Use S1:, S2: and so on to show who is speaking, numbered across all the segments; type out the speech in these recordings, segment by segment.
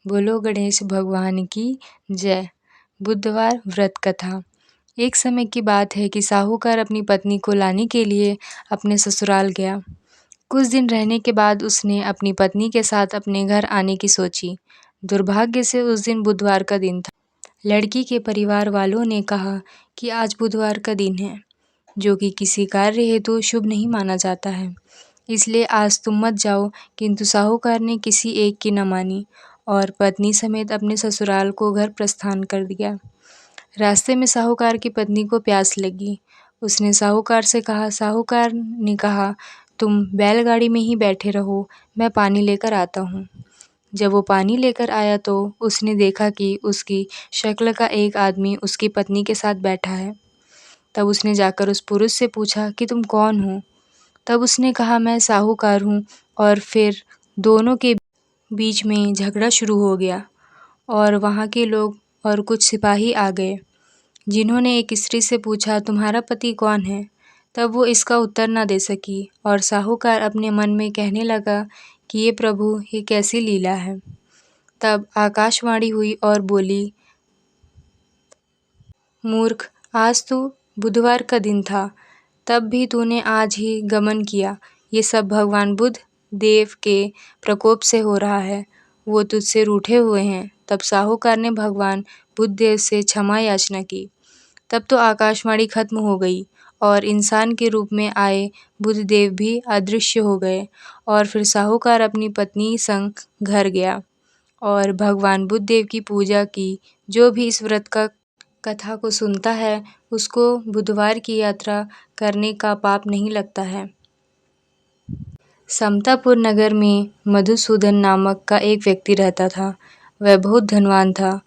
S1: बोलो गणेश भगवान की जय। बुधवार व्रत कथा। एक समय की बात है कि साहूकार अपनी पत्नी को लाने के लिए अपने ससुराल गया। कुछ दिन रहने के बाद उसने अपनी पत्नी के साथ अपने घर आने की सोची। दुर्भाग्य से उस दिन बुधवार का दिन था। लड़की के परिवार वालों ने कहा कि आज बुधवार का दिन है, जो कि किसी कार्य हेतु शुभ नहीं माना जाता है, इसलिए आज तुम मत जाओ। किंतु साहूकार ने किसी एक की न मानी और पत्नी समेत अपने ससुराल को घर प्रस्थान कर दिया। रास्ते में साहूकार की पत्नी को प्यास लगी। उसने साहूकार से कहा। साहूकार ने कहा, तुम बैलगाड़ी में ही बैठे रहो, मैं पानी लेकर आता हूँ। जब वो पानी लेकर आया तो उसने देखा कि उसकी शक्ल का एक आदमी उसकी पत्नी के साथ बैठा है। तब उसने जाकर उस पुरुष से पूछा कि तुम कौन हो? तब उसने कहा, मैं साहूकार हूँ। और फिर दोनों के बीच में झगड़ा शुरू हो गया और वहाँ के लोग और कुछ सिपाही आ गए, जिन्होंने एक स्त्री से पूछा, तुम्हारा पति कौन है? तब वो इसका उत्तर न दे सकी और साहूकार अपने मन में कहने लगा कि ये प्रभु, ये कैसी लीला है। तब आकाशवाणी हुई और बोली, मूर्ख, आज तो बुधवार का दिन था, तब भी तूने आज ही गमन किया। ये सब भगवान बुद्ध देव के प्रकोप से हो रहा है, वो तुझसे रूठे हुए हैं। तब साहूकार ने भगवान बुद्ध देव से क्षमा याचना की। तब तो आकाशवाणी खत्म हो गई और इंसान के रूप में आए बुद्ध देव भी अदृश्य हो गए। और फिर साहूकार अपनी पत्नी संग घर गया और भगवान बुद्ध देव की पूजा की। जो भी इस व्रत का कथा को सुनता है, उसको बुधवार की यात्रा करने का पाप नहीं लगता है। समतापुर नगर में मधुसूदन नामक का एक व्यक्ति रहता था। वह बहुत धनवान था।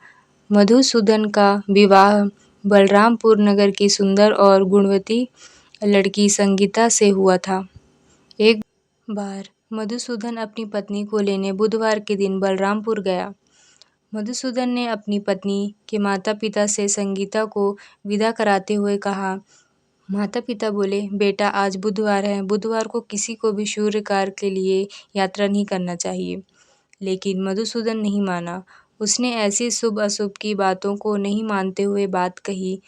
S1: मधुसूदन का विवाह बलरामपुर नगर की सुंदर और गुणवती लड़की संगीता से हुआ था। एक बार मधुसूदन अपनी पत्नी को लेने बुधवार के दिन बलरामपुर गया। मधुसूदन ने अपनी पत्नी के माता पिता से संगीता को विदा कराते हुए कहा। माता पिता बोले, बेटा आज बुधवार है, बुधवार को किसी को भी शुभ कार्य के लिए यात्रा नहीं करना चाहिए। लेकिन मधुसूदन नहीं माना। उसने ऐसी शुभ अशुभ की बातों को नहीं मानते हुए बात कही।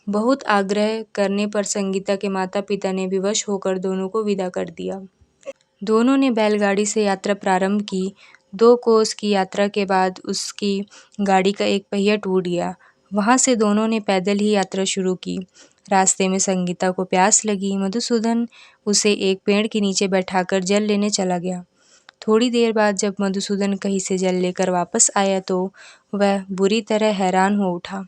S1: बहुत आग्रह करने पर संगीता के माता पिता ने विवश होकर दोनों को विदा कर दिया। दोनों ने बैलगाड़ी से यात्रा प्रारंभ की। 2 कोस की यात्रा के बाद उसकी गाड़ी का एक पहिया टूट गया। वहाँ से दोनों ने पैदल ही यात्रा शुरू की। रास्ते में संगीता को प्यास लगी। मधुसूदन उसे एक पेड़ के नीचे बैठाकर जल लेने चला गया। थोड़ी देर बाद जब मधुसूदन कहीं से जल लेकर वापस आया तो वह बुरी तरह हैरान हो उठा,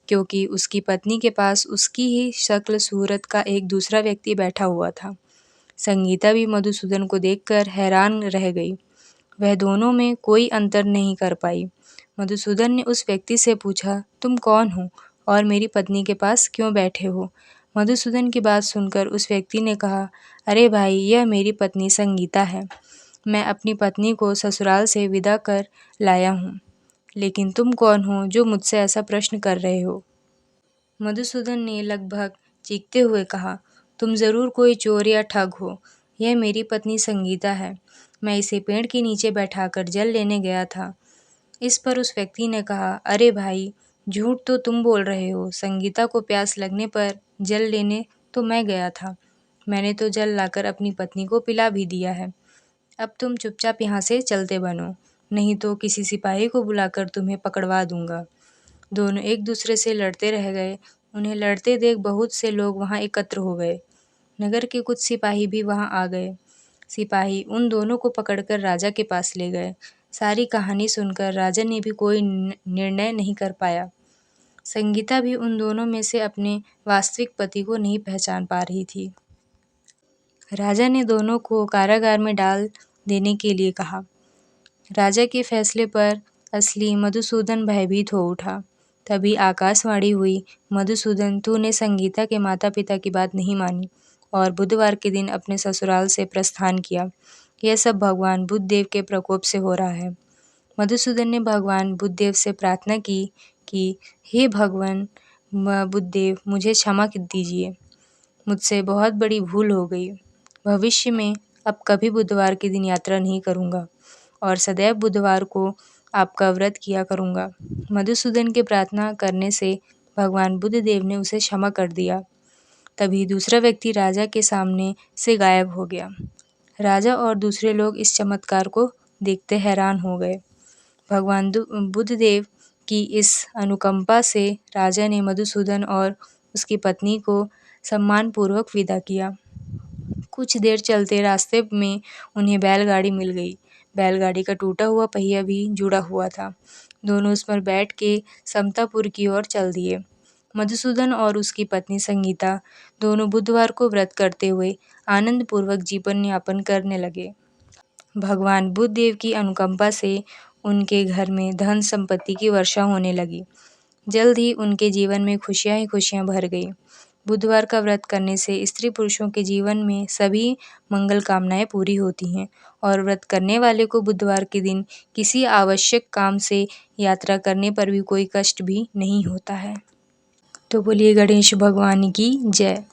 S1: क्योंकि उसकी पत्नी के पास उसकी ही शक्ल सूरत का एक दूसरा व्यक्ति बैठा हुआ था। संगीता भी मधुसूदन को देखकर हैरान रह गई। वह दोनों में कोई अंतर नहीं कर पाई। मधुसूदन ने उस व्यक्ति से पूछा, तुम कौन हो और मेरी पत्नी के पास क्यों बैठे हो? मधुसूदन की बात सुनकर उस व्यक्ति ने कहा, अरे भाई, यह मेरी पत्नी संगीता है। मैं अपनी पत्नी को ससुराल से विदा कर लाया हूँ। लेकिन तुम कौन हो जो मुझसे ऐसा प्रश्न कर रहे हो? मधुसूदन ने लगभग चीखते हुए कहा, तुम जरूर कोई चोर या ठग हो। यह मेरी पत्नी संगीता है। मैं इसे पेड़ के नीचे बैठाकर जल लेने गया था। इस पर उस व्यक्ति ने कहा, अरे भाई, झूठ तो तुम बोल रहे हो। संगीता को प्यास लगने पर जल लेने तो मैं गया था। मैंने तो जल लाकर अपनी पत्नी को पिला भी दिया है। अब तुम चुपचाप यहाँ से चलते बनो, नहीं तो किसी सिपाही को बुलाकर तुम्हें पकड़वा दूंगा। दोनों एक दूसरे से लड़ते रह गए। उन्हें लड़ते देख बहुत से लोग वहाँ एकत्र हो गए। नगर के कुछ सिपाही भी वहाँ आ गए। सिपाही उन दोनों को पकड़कर राजा के पास ले गए। सारी कहानी सुनकर राजा ने भी कोई निर्णय नहीं कर पाया। संगीता भी उन दोनों में से अपने वास्तविक पति को नहीं पहचान पा रही थी। राजा ने दोनों को कारागार में डाल देने के लिए कहा। राजा के फैसले पर असली मधुसूदन भयभीत हो उठा। तभी आकाशवाणी हुई, मधुसूदन, तूने संगीता के माता पिता की बात नहीं मानी और बुधवार के दिन अपने ससुराल से प्रस्थान किया। यह सब भगवान बुद्ध देव के प्रकोप से हो रहा है। मधुसूदन ने भगवान बुद्ध देव से प्रार्थना की कि हे भगवान बुद्ध देव, मुझे क्षमा दीजिए। मुझसे बहुत बड़ी भूल हो गई। भविष्य में अब कभी बुधवार के दिन यात्रा नहीं करूँगा और सदैव बुधवार को आपका व्रत किया करूँगा। मधुसूदन के प्रार्थना करने से भगवान बुद्ध देव ने उसे क्षमा कर दिया। तभी दूसरा व्यक्ति राजा के सामने से गायब हो गया। राजा और दूसरे लोग इस चमत्कार को देखते हैरान हो गए। भगवान बुद्ध देव की इस अनुकंपा से राजा ने मधुसूदन और उसकी पत्नी को सम्मानपूर्वक विदा किया। कुछ देर चलते रास्ते में उन्हें बैलगाड़ी मिल गई। बैलगाड़ी का टूटा हुआ पहिया भी जुड़ा हुआ था। दोनों उस पर बैठ के समतापुर की ओर चल दिए। मधुसूदन और उसकी पत्नी संगीता दोनों बुधवार को व्रत करते हुए आनंदपूर्वक जीवन यापन करने लगे। भगवान बुद्ध देव की अनुकंपा से उनके घर में धन संपत्ति की वर्षा होने लगी। जल्द ही उनके जीवन में खुशियां ही खुशियां भर गई। बुधवार का व्रत करने से स्त्री पुरुषों के जीवन में सभी मंगल कामनाएं पूरी होती हैं और व्रत करने वाले को बुधवार के दिन किसी आवश्यक काम से यात्रा करने पर भी कोई कष्ट भी नहीं होता है। तो बोलिए गणेश भगवान की जय।